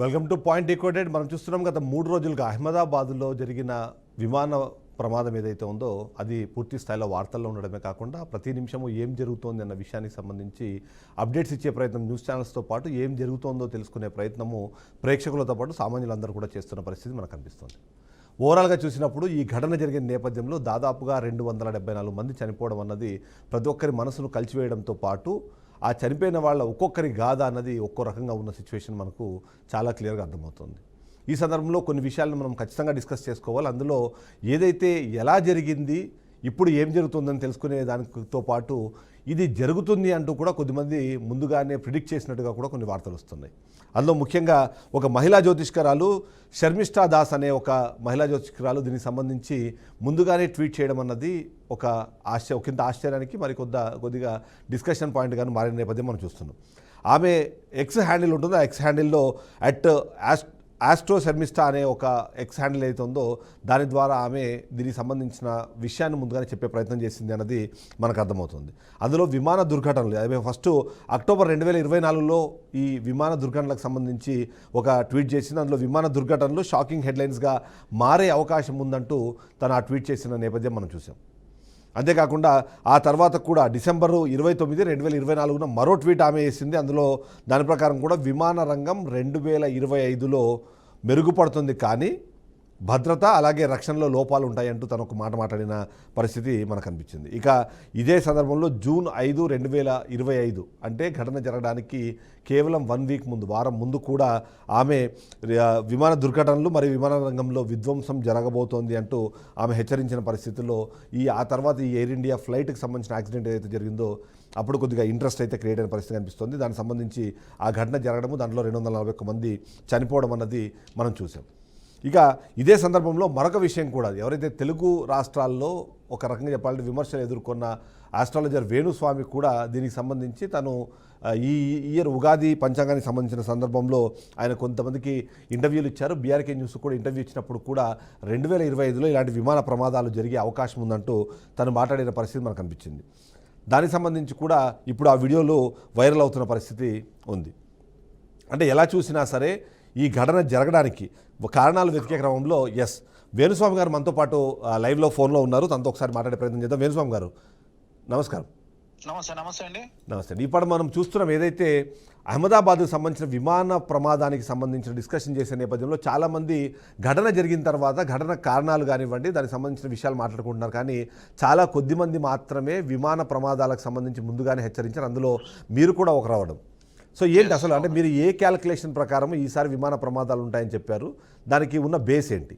Welcome to point decoded. మనం చూస్తున్నాం గత 3 రోజులుగా అహ్మదాబాద్లో జరిగిన విమాన ప్రమాదం ఏదైతే ఉందో అది పూర్తి స్థాయిలో వార్తల్లో ఉండడమే కాకుండా ప్రతి నిమిషము ఏం జరుగుతోంది అన్న విషయానికి సంబంధించి అప్డేట్స్ ఇచ్చే ప్రయత్నం న్యూస్ ఛానల్స్తో పాటు ఏం జరుగుతోందో తెలుసుకునే ప్రయత్నము ప్రేక్షకులతో పాటు సామాన్యులందరూ కూడా చేస్తున్న పరిస్థితి మనకు కనిపిస్తుంది. ఓవరాల్గా చూసినప్పుడు ఈ ఘటన జరిగిన నేపథ్యంలో దాదాపుగా 274 మంది చనిపోవడం అన్నది ప్రతి ఒక్కరి మనసును కలిచివేయడంతో పాటు ఆ చనిపోయిన వాళ్ళ ఒక్కొక్కరి గాథ అన్నది ఒక్కో రకంగా ఉన్న సిచ్యువేషన్ మనకు చాలా క్లియర్గా అర్థమవుతుంది. ఈ సందర్భంలో కొన్ని విషయాలను మనం ఖచ్చితంగా డిస్కస్ చేసుకోవాలి. అందులో ఏదైతే ఎలా జరిగింది, ఇప్పుడు ఏం జరుగుతుందని తెలుసుకునే దానితో పాటు ఇది జరుగుతుంది అంటూ కూడా కొద్దిమంది ముందుగానే ప్రిడిక్ట్ చేసినట్టుగా కూడా కొన్ని వార్తలు వస్తున్నాయి. అందులో ముఖ్యంగా ఒక మహిళా జ్యోతిష్కరాలు శర్మిష్ఠా దాస్ అనే ఒక మహిళా జ్యోతిష్కరాలు దీనికి సంబంధించి ముందుగానే ట్వీట్ చేయడం అన్నది ఒకంత ఆశ్చర్యానికి కొద్దిగా డిస్కషన్ పాయింట్గా మారిన నేపథ్యం మనం చూస్తున్నాం. ఆమె ఎక్స్ హ్యాండిల్ ఉంటుంది. ఆ ఎక్స్ హ్యాండిల్లో ఆస్ట్రో శర్మిష్ఠా అనే ఒక ఎక్స్ హ్యాండిల్ ఏదైతే ఉందో దాని ద్వారా ఆమె దీనికి సంబంధించిన విషయాన్ని ముందుగానే చెప్పే ప్రయత్నం చేసింది అన్నది మనకు అర్థమవుతుంది. అందులో విమాన దుర్ఘటనలు ఆమె ఫస్ట్ అక్టోబర్ 2024లో ఈ విమాన దుర్ఘటనలకు సంబంధించి ఒక ట్వీట్ చేసింది. అందులో విమాన దుర్ఘటనలు షాకింగ్ హెడ్లైన్స్గా మారే అవకాశం ఉందంటూ తను ఆ ట్వీట్ చేసిన నేపథ్యం మనం చూసాం. అంతేకాకుండా ఆ తర్వాత కూడా డిసెంబర్ 29, 2024 మరో ట్వీట్ ఆమె చేసింది. అందులో దాని ప్రకారం కూడా విమాన రంగం 2025లో మెరుగుపడుతుంది, కానీ భద్రత అలాగే రక్షణలో లోపాలు ఉంటాయంటూ తను ఒక మాట మాట్లాడిన పరిస్థితి మనకు అనిపించింది. ఇక ఇదే సందర్భంలో జూన్ 5, 2025 అంటే ఘటన జరగడానికి కేవలం 1 వీక్ ముందు, వారం ముందు కూడా ఆమె విమాన దుర్ఘటనలు మరియు విమాన రంగంలో విధ్వంసం జరగబోతోంది అంటూ ఆమె హెచ్చరించిన పరిస్థితుల్లో ఆ తర్వాత ఈ ఎయిర్ ఇండియా ఫ్లైట్కి సంబంధించిన యాక్సిడెంట్ ఏదైతే జరిగిందో అప్పుడు కొద్దిగా ఇంట్రెస్ట్ అయితే క్రియేట్ అయిన పరిస్థితి కనిపిస్తుంది. దానికి సంబంధించి ఆ ఘటన జరగడము, దాంట్లో 241 మంది చనిపోవడం అన్నది మనం చూసాం. ఇక ఇదే సందర్భంలో మరొక విషయం కూడా, ఎవరైతే తెలుగు రాష్ట్రాల్లో ఒక రకంగా చెప్పాలంటే విమర్శలు ఎదుర్కొన్న ఆస్ట్రాలజర్ వేణుస్వామి కూడా దీనికి సంబంధించి తను ఈ ఇయర్ ఉగాది పంచాంగానికి సంబంధించిన సందర్భంలో ఆయన కొంతమందికి ఇంటర్వ్యూలు ఇచ్చారు. బీఆర్కే న్యూస్ కూడా ఇంటర్వ్యూ ఇచ్చినప్పుడు కూడా 2025లో ఇలాంటి విమాన ప్రమాదాలు జరిగే అవకాశం ఉందంటూ తను మాట్లాడిన పరిస్థితి మనకు కనిపించింది. దానికి సంబంధించి కూడా ఇప్పుడు ఆ వీడియోలు వైరల్ అవుతున్న పరిస్థితి ఉంది. అంటే ఎలా చూసినా సరే ఈ ఘటన జరగడానికి కారణాలు వెతికే క్రమంలో వేణుస్వామి గారు మనతో పాటు లైవ్లో ఫోన్లో ఉన్నారు. తనతో ఒకసారి మాట్లాడే ప్రయత్నం చేద్దాం. వేణుస్వామి గారు నమస్కారం. నమస్తే అండి. నమస్తే అండి. ఇప్పుడు మనం చూస్తున్నాం ఏదైతే అహ్మదాబాద్కు సంబంధించిన విమాన ప్రమాదానికి సంబంధించిన డిస్కషన్ చేసే నేపథ్యంలో చాలామంది ఘటన జరిగిన తర్వాత ఘటన కారణాలు కానివ్వండి దానికి సంబంధించిన విషయాలు మాట్లాడుకుంటున్నారు, కానీ చాలా కొద్ది మంది మాత్రమే విమాన ప్రమాదాలకు సంబంధించి ముందుగానే హెచ్చరించారు. అందులో మీరు కూడా ఒక రావడం. సో ఏంటి అసలు, అంటే మీరు ఏ క్యాలిక్యులేషన్ ప్రకారం ఈసారి విమాన ప్రమాదాలు ఉంటాయని చెప్పారు, దానికి ఉన్న బేస్ ఏంటి?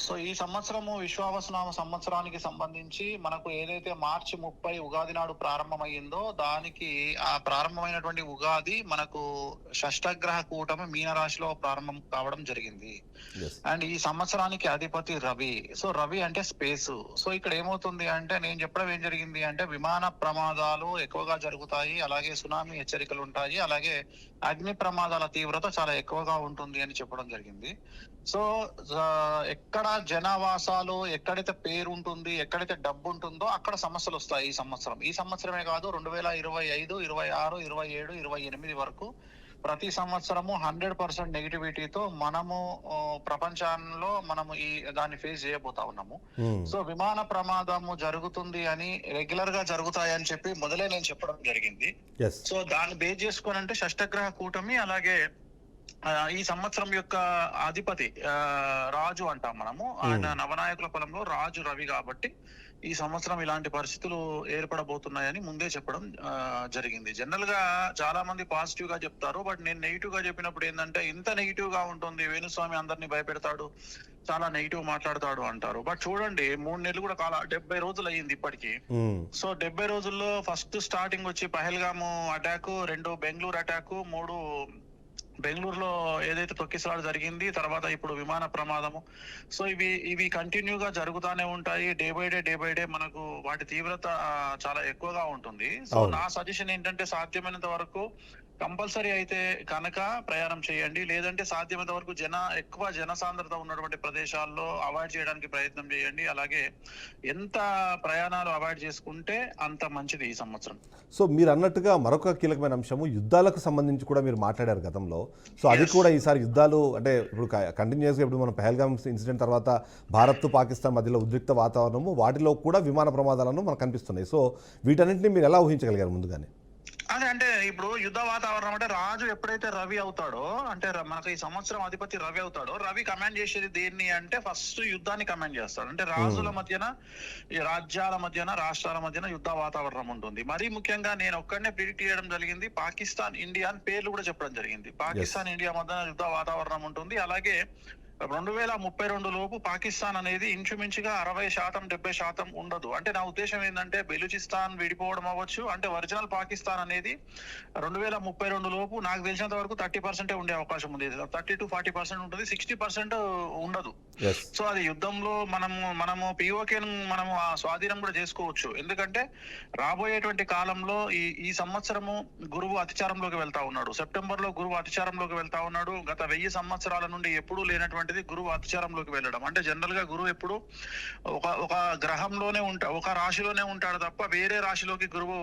సో ఈ సంవత్సరము విశ్వావసనామ సంవత్సరానికి సంబంధించి మనకు ఏదైతే మార్చి 30 ఉగాది నాడు ప్రారంభమైందో దానికి ఆ ప్రారంభమైనటువంటి ఉగాది మనకు షష్టగ్రహ కూటమి మీనరాశిలో ప్రారంభం కావడం జరిగింది. అండ్ ఈ సంవత్సరానికి అధిపతి రవి. సో రవి అంటే స్పేస్. సో ఇక్కడ ఏమవుతుంది అంటే నేను చెప్పడం ఏం జరిగింది అంటే విమాన ప్రమాదాలు ఎక్కువగా జరుగుతాయి, అలాగే సునామీ హెచ్చరికలు ఉంటాయి, అలాగే అగ్ని ప్రమాదాల తీవ్రత చాలా ఎక్కువగా ఉంటుంది అని చెప్పడం జరిగింది. సో ఎక్కడ జనావాసాలు, ఎక్కడైతే పేరు ఉంటుంది, ఎక్కడైతే డబ్బు ఉంటుందో అక్కడ సమస్యలు వస్తాయి. ఈ సంవత్సరమే కాదు, 2025, 26, 27, 28 వరకు ప్రతి సంవత్సరము 100% నెగిటివిటీతో మనము ప్రపంచంలో మనము దాన్ని ఫేస్ చేయబోతా ఉన్నాము. సో విమాన ప్రమాదము జరుగుతుంది అని రెగ్యులర్ గా జరుగుతాయని చెప్పి మొదలే నేను చెప్పడం జరిగింది. సో దాన్ని బేస్ చేసుకొని అంటే షష్టగ్రహ కూటమి, అలాగే ఈ సంవత్సరం యొక్క అధిపతి రాజు అంటాం మనము, ఆయన నవనాయకుల పొలంలో రాజు రవి కాబట్టి ఈ సంవత్సరం ఇలాంటి పరిస్థితులు ఏర్పడబోతున్నాయని ముందే చెప్పడం జరిగింది. జనరల్ గా చాలా మంది పాజిటివ్ గా చెప్తారు, బట్ నేను నెగిటివ్ గా చెప్పినప్పుడు ఏంటంటే ఇంత నెగిటివ్ గా ఉంటుంది, వేణుస్వామి అందరినీ భయపెడతాడు, చాలా నెగిటివ్ మాట్లాడతాడు అంటారు. బట్ చూడండి 3 నెలలు కూడా 70 రోజులు అయ్యింది ఇప్పటికి. సో 70 రోజుల్లో ఫస్ట్ స్టార్టింగ్ వచ్చి పహల్గాము అటాక్, 2 బెంగళూరు అటాక్, 3 బెంగళూరులో ఏదైతే తొక్కిసలాట జరిగింది, తర్వాత ఇప్పుడు విమాన ప్రమాదము. సో ఇవి కంటిన్యూగా జరుగుతూనే ఉంటాయి. డే బై డే మనకు వాటి తీవ్రత చాలా ఎక్కువగా ఉంటుంది. సో నా సజెషన్ ఏంటంటే సాధ్యమైనంత వరకు కంపల్సరీ అయితే కనుక ప్రయాణం చేయండి, లేదంటే సాధ్యమైనంత వరకు ఎక్కువ జనసాంద్రత ఉన్నటువంటి ప్రదేశాల్లో అవాయిడ్ చేయడానికి ప్రయత్నం చేయండి. అలాగే ఎంత ప్రయాణాలు అవాయిడ్ చేసుకుంటే అంత మంచిది ఈ సంవత్సరం. సో మీరు అన్నట్టుగా మరొక కీలకమైన అంశము యుద్ధాలకు సంబంధించి కూడా మీరు మాట్లాడారు గతంలో. సో అది కూడా ఈసారి యుద్ధాలు అంటే ఇప్పుడు కంటిన్యూస్గా ఇప్పుడు మనం పహల్గామ్ ఇన్సిడెంట్ తర్వాత భారత్ పాకిస్తాన్ మధ్యలో ఉద్రిక్త వాతావరణము, వాటిలో కూడా విమాన ప్రమాదాలను మనకు కనిపిస్తున్నాయి. సో వీటన్నింటినీ మీరు ఎలా ఊహించగలిగారు ముందుగానే? అదే అంటే ఇప్పుడు యుద్ధ వాతావరణం అంటే రాజు ఎప్పుడైతే రవి అవుతాడో, అంటే మనకు ఈ సంవత్సరం అధిపతి రవి అవుతాడో, రవి కమాండ్ చేసేది దేన్ని అంటే ఫస్ట్ యుద్ధాన్ని కమాండ్ చేస్తాడు. అంటే రాజుల మధ్యన, ఈ రాజ్యాల మధ్యన, రాష్ట్రాల మధ్యన యుద్ధ వాతావరణం ఉంటుంది. మరీ ముఖ్యంగా నేను ఒక్కడనే ప్రిడిక్ట్ చేయడం జరిగింది, పాకిస్తాన్ ఇండియా అని పేర్లు కూడా చెప్పడం జరిగింది. పాకిస్తాన్ ఇండియా మధ్యన యుద్ధ వాతావరణం ఉంటుంది. అలాగే 2032 లోపు పాకిస్తాన్ అనేది ఇంచుమించుగా 60% 70% ఉండదు. అంటే నా ఉద్దేశం ఏంటంటే బెలూచిస్తాన్ విడిపోవడం అవ్వచ్చు, అంటే ఒరిజినల్ పాకిస్తాన్ అనేది 2032 లోపు నాకు తెలిసినంత వరకు 30% ఉండే అవకాశం ఉంది. 30 to 40% ఉంటుంది, 60% ఉండదు. సో అది యుద్ధంలో మనము పిఓకే మనము ఆ స్వాధీనం కూడా చేసుకోవచ్చు. ఎందుకంటే రాబోయేటువంటి కాలంలో ఈ సంవత్సరము గురువు అతిచారంలోకి వెళ్తా ఉన్నాడు. సెప్టెంబర్ లో గురువు అతిచారంలోకి వెళ్తా ఉన్నాడు. గత 1000 సంవత్సరాల నుండి ఎప్పుడూ లేనటువంటి గురువు అతిచారంలోకి వెళ్ళడం. అంటే జనరల్ గా గురువు ఎప్పుడు ఒక గ్రహంలోనే ఒక రాశిలోనే ఉంటాడు తప్ప వేరే రాశిలోకి గురువు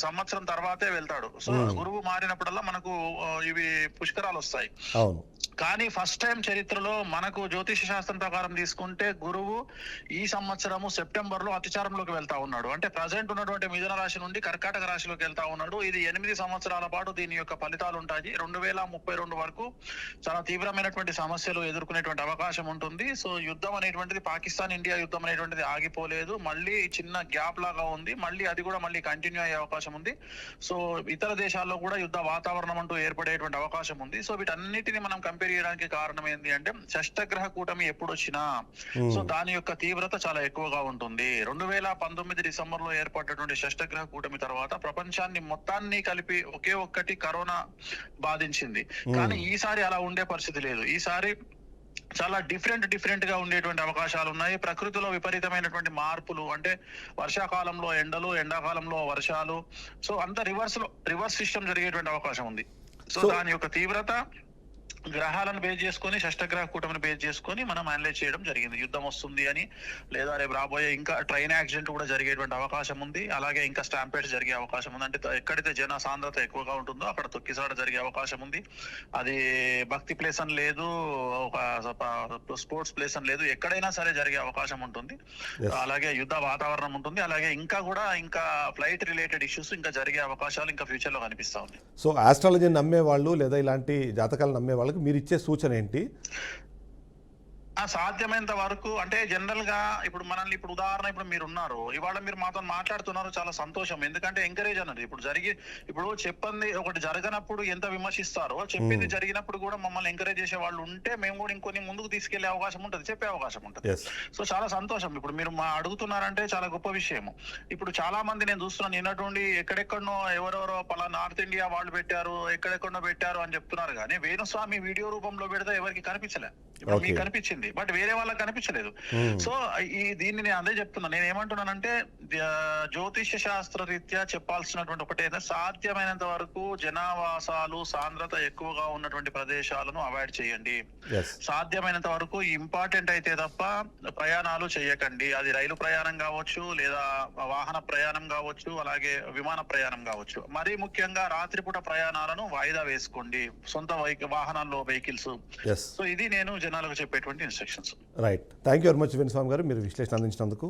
సంవత్సరం తర్వాతే వెళ్తాడు. సో గురువు మారినప్పుడల్లా మనకు ఇవి పుష్కరాలు వస్తాయి. కానీ ఫస్ట్ టైం చరిత్రలో మనకు జ్యోతిష శాస్త్రం ప్రకారం తీసుకుంటే గురువు ఈ సంవత్సరము సెప్టెంబర్ లో అతిచారంలోకి వెళ్తా ఉన్నాడు. అంటే ప్రజెంట్ ఉన్నటువంటి మిథున రాశి నుండి కర్కాటక రాశిలోకి వెళ్తా ఉన్నాడు. ఇది 8 సంవత్సరాల పాటు దీని యొక్క ఫలితాలు ఉంటాయి. 2032 వరకు చాలా తీవ్రమైనటువంటి సమస్యలు ఎదుర్కొనేటువంటి అవకాశం ఉంటుంది. సో యుద్ధం అనేటువంటిది, పాకిస్తాన్ ఇండియా యుద్ధం అనేటువంటిది ఆగిపోలేదు, మళ్ళీ చిన్న గ్యాప్ లాగా ఉంది. మళ్ళీ అది కూడా మళ్ళీ కంటిన్యూ అయ్యే అవకాశం ఉంది. సో ఇతర దేశాల్లో కూడా యుద్ధ వాతావరణం అంటూ ఏర్పడేటువంటి అవకాశం ఉంది. సో వీటన్నిటిని మనం కంపేర్ చేయడానికి కారణం ఏంటి అంటే షష్టగ్రహ కూటమి ఎప్పుడు వచ్చినా సో దాని యొక్క తీవ్రత చాలా ఎక్కువగా ఉంటుంది. 2019 డిసెంబర్ లో ఏర్పడినటువంటి షష్టగ్రహ కూటమి తర్వాత ప్రపంచాన్ని మొత్తాన్ని కలిపి ఒకే ఒక్కటి కరోనా బాధించింది. కానీ ఈసారి అలా ఉండే పరిస్థితి లేదు. ఈసారి చాలా డిఫరెంట్ గా ఉండేటువంటి అవకాశాలు ఉన్నాయి. ప్రకృతిలో విపరీతమైనటువంటి మార్పులు, అంటే వర్షాకాలంలో ఎండలు, ఎండాకాలంలో వర్షాలు, సో అంత రివర్స్ సిస్టమ్ జరిగేటువంటి అవకాశం ఉంది. సో దాని యొక్క తీవ్రత గ్రహాలను బేస్ చేసుకొని, షష్టగ్రహ కూటమిని బేస్ చేసుకొని మనం అనలైజ్ చేయడం జరిగింది. యుద్ధం వస్తుంది అని, లేదా రేపు రాబోయే ఇంకా ట్రైన్ యాక్సిడెంట్ కూడా జరిగేటువంటి అవకాశం ఉంది. అలాగే ఇంకా స్టాంపేడ్స్ జరిగే అవకాశం ఉంది. అంటే ఎక్కడైతే జన సాంద్రత ఎక్కువగా ఉంటుందో అక్కడ తొక్కిసాట జరిగే అవకాశం ఉంది. అది భక్తి ప్లేస్ అని లేదు, ఒక స్పోర్ట్స్ ప్లేస్ అని లేదు, ఎక్కడైనా సరే జరిగే అవకాశం ఉంటుంది. అలాగే యుద్ధ వాతావరణం ఉంటుంది. అలాగే ఇంకా ఫ్లైట్ రిలేటెడ్ ఇష్యూస్ ఇంకా జరిగే అవకాశాలు ఇంకా ఫ్యూచర్ లో కనిపిస్తా ఉంది. సో ఆస్ట్రాలజీని నమ్మే వాళ్ళు లేదా ఇలాంటి జాతకాలు నమ్మే వాళ్ళకి మీరు ఇచ్చే సూచన ఏంటి? సాధ్యమైనంత వరకు అంటే జనరల్ గా ఇప్పుడు మనల్ని ఉదాహరణ ఇప్పుడు మీరు ఉన్నారు, ఇవాళ మీరు మాతో మాట్లాడుతున్నారు, చాలా సంతోషం. ఎందుకంటే ఎంకరేజ్ అన్నది ఇప్పుడు చెప్పింది ఒకటి జరగనప్పుడు ఎంత విమర్శిస్తారో, చెప్పింది జరిగినప్పుడు కూడా మమ్మల్ని ఎంకరేజ్ చేసే వాళ్ళు ఉంటే మేము కూడా ఇంకొన్ని ముందుకు తీసుకెళ్లే అవకాశం ఉంటుంది, చెప్పే అవకాశం ఉంటుంది. సో చాలా సంతోషం. ఇప్పుడు మీరు అడుగుతున్నారంటే చాలా గొప్ప విషయం. ఇప్పుడు చాలా మంది నేను చూస్తున్నాను, నిన్నటువంటి ఎక్కడెక్కడనో ఎవరెవరో పలా నార్త్ ఇండియా వాళ్ళు పెట్టారు, ఎక్కడెక్కడనో పెట్టారు అని చెప్తున్నారు. కానీ వేణుస్వామి వీడియో రూపంలో పెడితే ఎవరికి కనిపించలే. ఇప్పుడు మీకు కనిపించింది, బట్ వేరే వాళ్ళకి కనిపించలేదు. సో దీన్ని నేను అదే చెప్తున్నా. నేను ఏమంటున్నానంటే జ్యోతిష శాస్త్ర రీత్యా చెప్పాల్సినటువంటి ఒకటే, సాధ్యమైనంత వరకు జనావాసాలు సాంద్రత ఎక్కువగా ఉన్నటువంటి ప్రదేశాలను అవాయిడ్ చేయండి. సాధ్యమైనంత వరకు ఇంపార్టెంట్ అయితే తప్ప ప్రయాణాలు చేయకండి. అది రైలు ప్రయాణం కావచ్చు, లేదా వాహన ప్రయాణం కావచ్చు, అలాగే విమాన ప్రయాణం కావచ్చు. మరీ ముఖ్యంగా రాత్రిపూట ప్రయాణాలను వాయిదా వేసుకోండి, సొంత వాహనాల్లో వెహికల్స్. సో ఇది నేను జనాలకు చెప్పేటువంటి instructions. Right. Thank you very much Venu Swamy గారు, మీరు విశ్లేషణ అందించినందుకు.